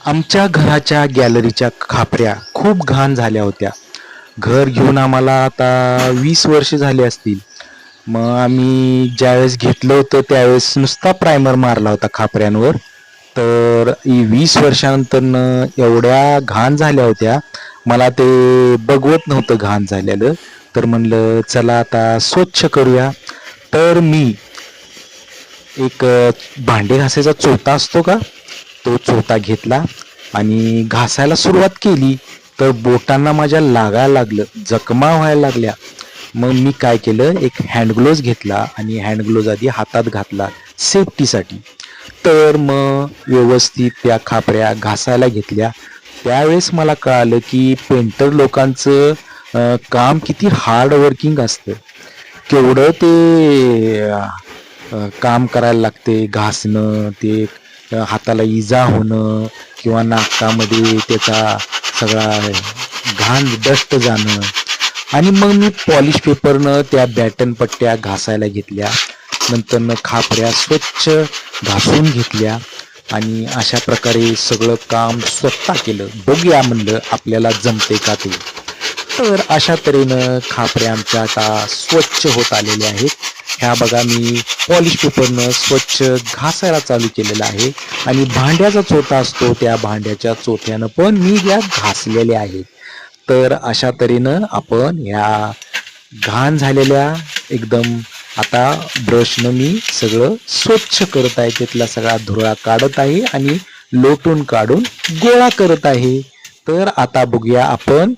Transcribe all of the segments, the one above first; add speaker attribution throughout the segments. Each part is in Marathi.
Speaker 1: आमच्या घराच्या गॅलरीच्या खापऱ्या खूप घाण झाल्या होत्या. घर घेऊन आम्हाला आता 20 वर्ष झाली असतील. मग आम्ही ज्यावेळेस घेतलं होतं त्यावेळेस नुसता प्रायमर मारला होता खापऱ्यांवर. तर 20 वर्षानंतर एवढ्या घाण झाल्या होत्या, मला ते बघवत नव्हतं घाण झालेलं. तर म्हणलं चला आता स्वच्छ करूया. तर मी एक भांडे घासायचा चोथा असतो का, तो चोथा घेतला आणि घासायला सुरुवात केली. तर बोटांना माझ्या लागायला लागलं, जखमा व्हायला लागल्या. मग मी काय केलं, एक हँड ग्लोव्ज घेतला आणि हँड ग्लोव्ज आधी हातात घातला सेफ्टीसाठी. तर मग व्यवस्थित त्या खापऱ्या घासायला घेतल्या. त्यावेळेस मला कळालं की पेंटर लोकांचं काम किती हार्ड वर्किंग असतं. केवढं ते काम करायला लागते, घासणं ते, हाताला इजा होणं किंवा नाकामध्ये त्याचा सगळा घाण डस्ट जाणं. आणि मग मी पॉलिश पेपरनं त्या बॅटन पट्ट्या घासायला घेतल्या. नंतर खापऱ्या स्वच्छ घासून घेतल्या आणि अशा प्रकारे सगळं काम स्वतः केलं. बघूया म्हणलं आपल्याला जमते का ते. तर अशा तऱ्हेनं खापऱ्या आमच्या आता स्वच्छ होत आलेल्या आहेत. ह्या बघा मी पॉलिश पेपरनं स्वच्छ घासायला चालू केलेलं आहे आणि भांड्याचा चोथा असतो त्या भांड्याच्या चोथ्यानं पण मी या घासलेले आहेत. तर अशा तऱ्हेनं आपण ह्या घाण झालेल्या एकदम आता ब्रशनं मी सगळं स्वच्छ करत आहे, त्यातला सगळा धुळा काढत आहे आणि लोटून काढून गोळा करत आहे. तर आता बघूया आपण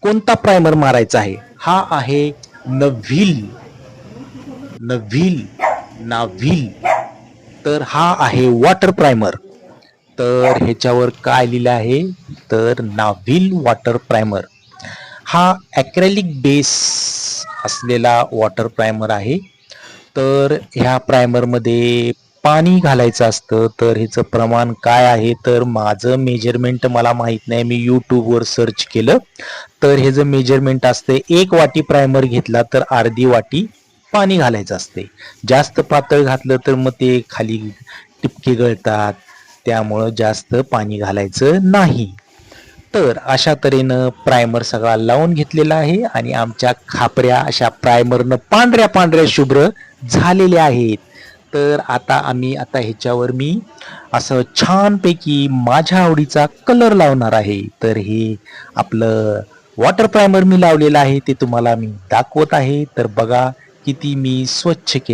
Speaker 1: कोणता प्रायमर मारायचा आहे. हा आहे नव्हील नव्हील नाव्हील. तर हा आहे वॉटर प्रायमर. तर ह्याच्यावर काय लिहिलं आहे, तर नाव्हील वॉटर प्रायमर. हा ॲक्रेलिक बेस असलेला वॉटर प्रायमर आहे. तर ह्या प्रायमरमध्ये पाणी घालायचं असतं. तर ह्याचं प्रमाण काय आहे, तर माझं मेजरमेंट मला माहीत नाही, मी यूट्यूबवर सर्च केलं. तर ह्याचं मेजरमेंट असते 1 वाटी प्रायमर घेतला तर अर्धी वाटी पाणी घालायचं असते. जास्त पातळ घातलं तर मग ते खाली टिपके गळतात, त्यामुळं जास्त पाणी घालायचं नाही. तर अशा तऱ्हेनं प्रायमर सगळा लावून घेतलेला आहे आणि आमच्या खापऱ्या अशा प्रायमरनं पांढऱ्या पांढऱ्या शुभ्र झालेल्या आहेत. तर आता ह्याच्यावर मी असं छानपैकी माझ्या आवडीचा कलर लावणार आहे. तर हे आपलं वॉटर प्रायमर मी लावलेलं आहे ते तुम्हाला मी दाखवत आहे. तर बघा किती मी स्वच्छ केलं.